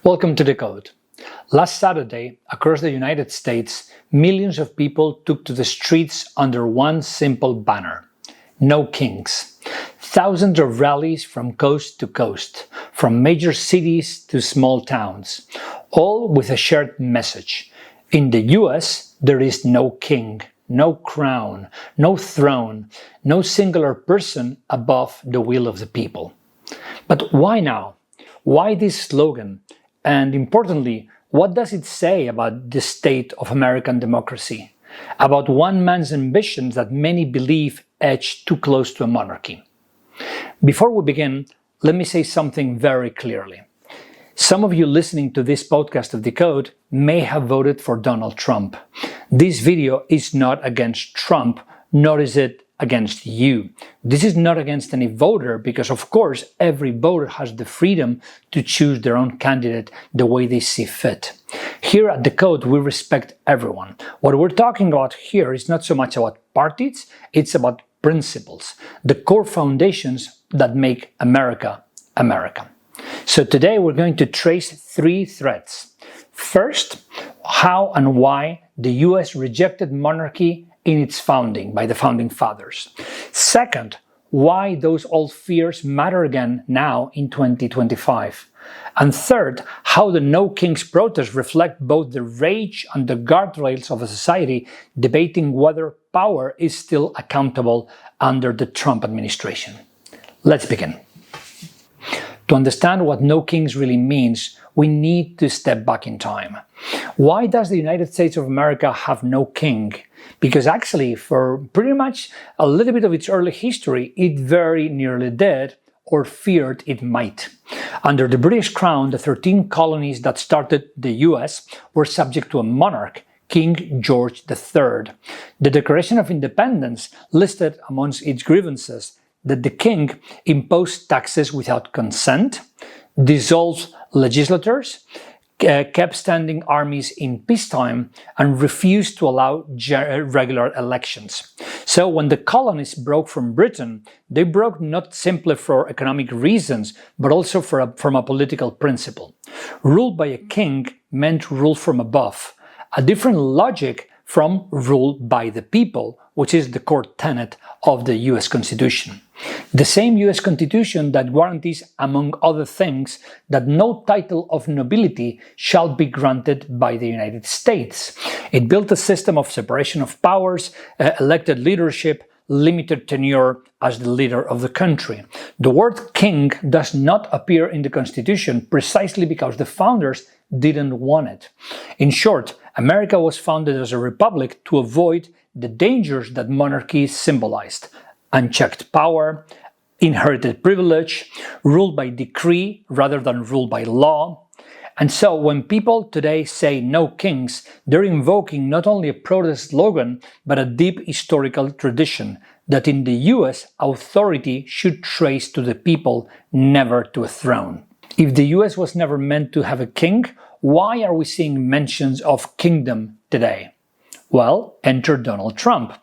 Welcome to DECODE. Last Saturday, across the United States, millions of people took to the streets under one simple banner: No Kings. Thousands of rallies from coast to coast, from major cities to small towns, all with a shared message. In the US, there is no king, no crown, no throne, no singular person above the will of the people. But why now? Why this slogan? And importantly, what does it say about the state of American democracy? About one man's ambitions that many believe edge too close to a monarchy? Before we begin, let me say something very clearly. Some of you listening to this podcast of DECODE may have voted for Donald Trump. This video is not against Trump, nor is it against you. This is not against any voter because, of course, every voter has the freedom to choose their own candidate the way they see fit. Here at DECODE, we respect everyone. What we're talking about here is not so much about parties, it's about principles, the core foundations that make America, America. So today we're going to trace three threads. First, how and why the US rejected monarchy in its founding by the founding fathers. Second, why those old fears matter again now in 2025. And third, how the No Kings protests reflect both the rage and the guardrails of a society debating whether power is still accountable under the Trump administration. Let's begin. To understand what No Kings really means, we need to step back in time. Why does the United States of America have no king? Because actually, for pretty much a little bit of its early history, it very nearly did, or feared it might. Under the British Crown, the 13 colonies that started the US were subject to a monarch, King George III. The Declaration of Independence listed amongst its grievances that the king imposed taxes without consent, dissolved legislatures, kept standing armies in peacetime, and refused to allow regular elections. So when the colonies broke from Britain, they broke not simply for economic reasons, but also from a political principle. Rule by a king meant rule from above, a different logic from rule by the people, which is the core tenet of the US Constitution. The same US Constitution that guarantees, among other things, that no title of nobility shall be granted by the United States. It built a system of separation of powers, elected leadership, limited tenure as the leader of the country. The word king does not appear in the Constitution precisely because the founders didn't want it. In short, America was founded as a republic to avoid the dangers that monarchy symbolized: unchecked power, inherited privilege, ruled by decree rather than ruled by law. And so when people today say no kings, they're invoking not only a protest slogan, but a deep historical tradition that in the US, authority should trace to the people, never to a throne. If the US was never meant to have a king, why are we seeing mentions of kingdom today? Well, enter Donald Trump.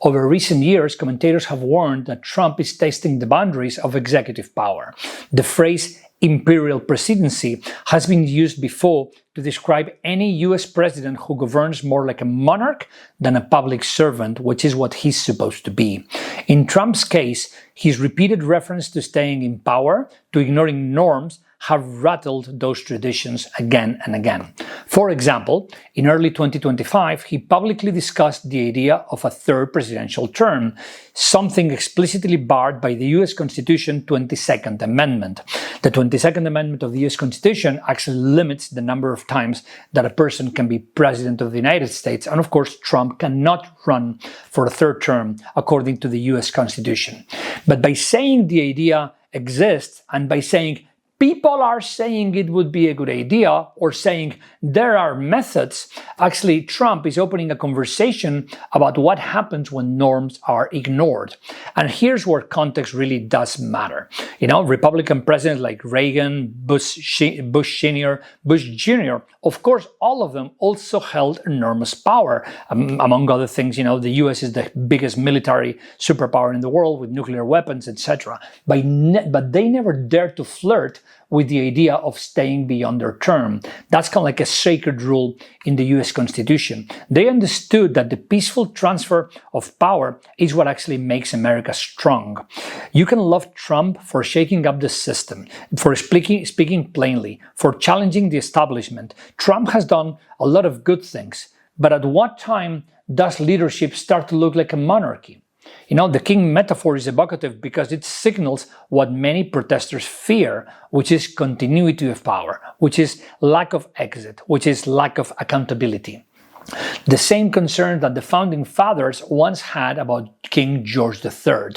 Over recent years, commentators have warned that Trump is testing the boundaries of executive power. The phrase imperial presidency has been used before to describe any US president who governs more like a monarch than a public servant, which is what he's supposed to be. In Trump's case, his repeated reference to staying in power, to ignoring norms, have rattled those traditions again and again. For example, in early 2025, he publicly discussed the idea of a third presidential term, something explicitly barred by the US Constitution 22nd Amendment. The 22nd Amendment of the US Constitution actually limits the number of times that a person can be president of the United States, and of course Trump cannot run for a third term according to the US Constitution. But by saying the idea exists, and by saying people are saying it would be a good idea, or saying there are methods, actually Trump is opening a conversation about what happens when norms are ignored. And here's where context really does matter. Republican presidents like Reagan, Bush Sr., Bush Jr., of course, all of them also held enormous power. Among other things, the US is the biggest military superpower in the world with nuclear weapons, etc. But they never dared to flirt with the idea of staying beyond their term. That's kind of like a sacred rule in the US Constitution. They understood that the peaceful transfer of power is what actually makes America strong. You can love Trump for shaking up the system, for speaking plainly, for challenging the establishment. Trump has done a lot of good things, but at what time does leadership start to look like a monarchy? The king metaphor is evocative because it signals what many protesters fear, which is continuity of power, which is lack of exit, which is lack of accountability. The same concern that the founding fathers once had about King George III.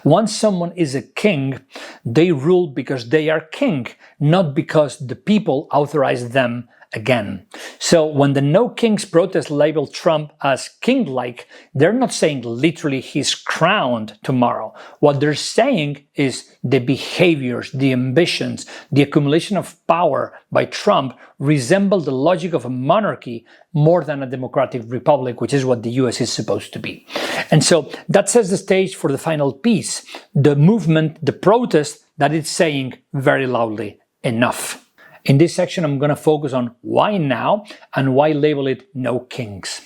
Once someone is a king, they rule because they are king, not because the people authorize them again. So when the No Kings protest label Trump as king-like, they're not saying literally he's crowned tomorrow. What they're saying is the behaviors, the ambitions, the accumulation of power by Trump resemble the logic of a monarchy more than a democratic republic, which is what the US is supposed to be. And so that sets the stage for the final piece, the movement, the protest that is saying very loudly, enough. In this section, I'm going to focus on why now and why label it No Kings.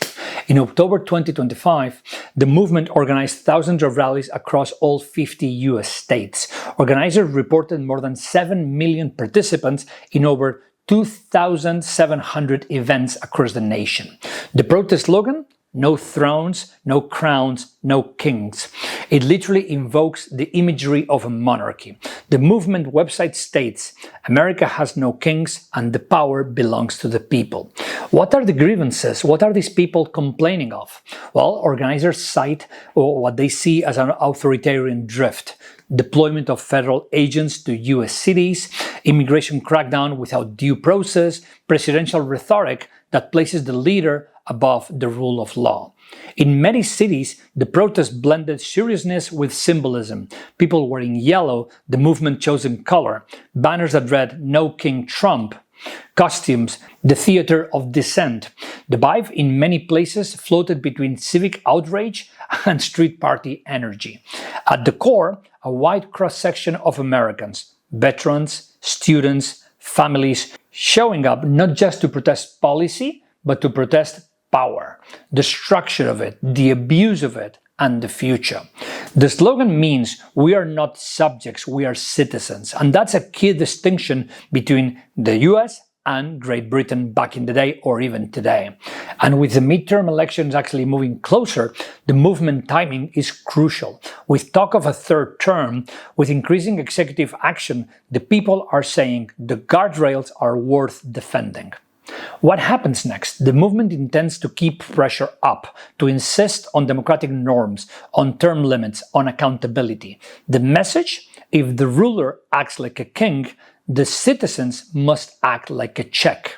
In October 2025, the movement organized thousands of rallies across all 50 US states. Organizers reported more than 7 million participants in over 2,700 events across the nation. The protest slogan? No thrones, no crowns, no kings. It literally invokes the imagery of a monarchy. The movement website states, America has no kings and the power belongs to the people. What are the grievances? What are these people complaining of? Well, organizers cite what they see as an authoritarian drift. Deployment of federal agents to US cities, immigration crackdown without due process, presidential rhetoric that places the leader above the rule of law. In many cities, the protest blended seriousness with symbolism. People wearing yellow, the movement chosen color, banners that read No King Trump, costumes, the theater of dissent. The vibe in many places floated between civic outrage and street party energy. At the core, a wide cross-section of Americans, veterans, students, families, showing up not just to protest policy, but to protest power, the structure of it, the abuse of it, and the future. The slogan means we are not subjects, we are citizens. And that's a key distinction between the US and Great Britain back in the day or even today. And with the midterm elections actually moving closer, the movement timing is crucial. With talk of a third term, with increasing executive action, the people are saying the guardrails are worth defending. What happens next? The movement intends to keep pressure up, to insist on democratic norms, on term limits, on accountability. The message? If the ruler acts like a king, the citizens must act like a check.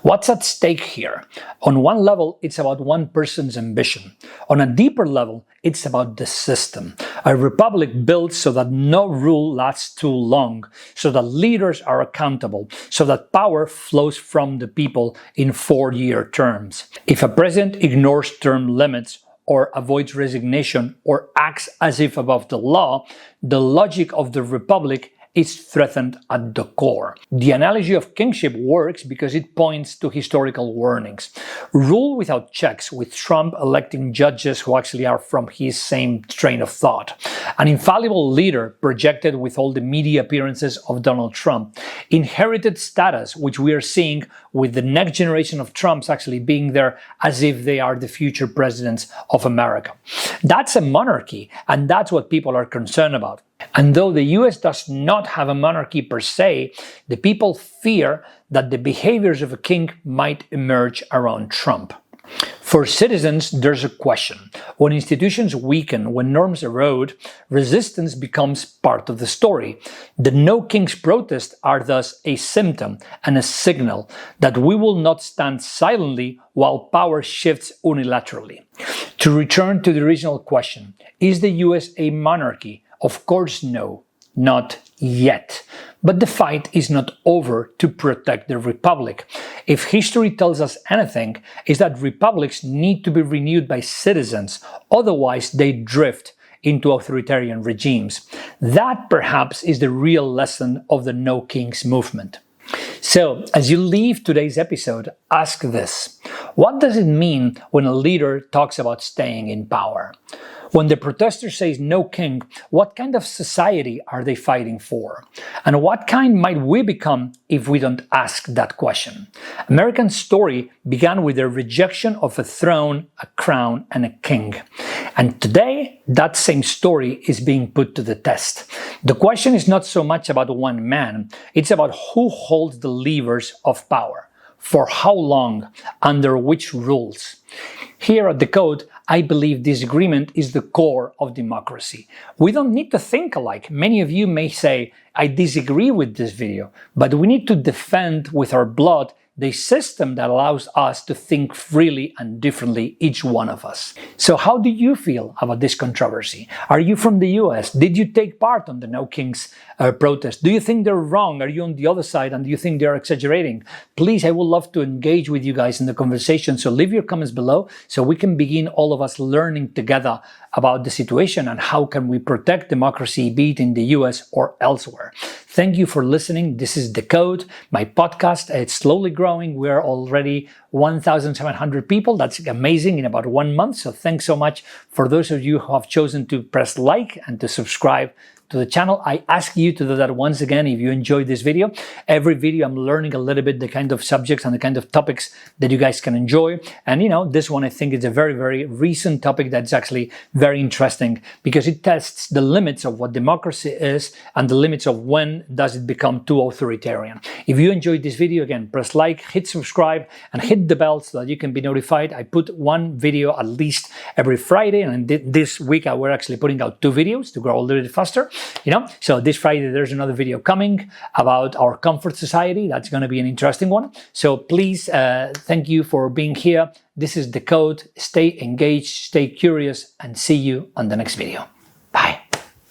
What's at stake here? On one level, it's about one person's ambition. On a deeper level, it's about the system. A republic built so that no rule lasts too long, so that leaders are accountable, so that power flows from the people in 4-year terms. If a president ignores term limits, or avoids resignation, or acts as if above the law, the logic of the republic is threatened at the core. The analogy of kingship works because it points to historical warnings. Rule without checks, with Trump electing judges who actually are from his same train of thought. An infallible leader projected with all the media appearances of Donald Trump. Inherited status, which we are seeing with the next generation of Trumps actually being there as if they are the future presidents of America. That's a monarchy, and that's what people are concerned about. And though the US does not have a monarchy per se, the people fear that the behaviors of a king might emerge around Trump. For citizens, there's a question. When institutions weaken, when norms erode, resistance becomes part of the story. The No Kings protests are thus a symptom and a signal that we will not stand silently while power shifts unilaterally. To return to the original question, is the US a monarchy? Of course no, not yet. But the fight is not over to protect the republic. If history tells us anything, it's that republics need to be renewed by citizens, otherwise they drift into authoritarian regimes. That perhaps is the real lesson of the No Kings movement. So, as you leave today's episode, ask this: what does it mean when a leader talks about staying in power? When the protester says no king, what kind of society are they fighting for? And what kind might we become if we don't ask that question? American story began with their rejection of a throne, a crown, and a king. And today, that same story is being put to the test. The question is not so much about one man, it's about who holds the levers of power, for how long, under which rules. Here at DECODE, I believe disagreement is the core of democracy. We don't need to think alike. Many of you may say, I disagree with this video, but we need to defend with our blood the system that allows us to think freely and differently, each one of us. So how do you feel about this controversy? Are you from the US? Did you take part on the No Kings protest? Do you think they're wrong? Are you on the other side and do you think they're exaggerating? Please, I would love to engage with you guys in the conversation. So leave your comments below so we can begin all of us learning together about the situation and how can we protect democracy, be it in the US or elsewhere. Thank you for listening. This is DECODE, my podcast. It's slowly growing. We're already 1,700 people. That's amazing in about 1 month. So thanks so much for those of you who have chosen to press like and to subscribe to the channel. I ask you to do that once again if you enjoyed this video. Every video I'm learning a little bit the kind of subjects and the kind of topics that you guys can enjoy. And this one I think is a very, very recent topic that's actually very interesting because it tests the limits of what democracy is and the limits of when does it become too authoritarian. If you enjoyed this video, again, press like, hit subscribe, and hit the bell so that you can be notified. I put one video at least every Friday, and this week we're actually putting out 2 videos to grow a little bit faster. So this Friday there's another video coming about our comfort society. That's going to be an interesting one. So please, thank you for being here. This is DECODE. Stay engaged, stay curious, and see you on the next video. Bye.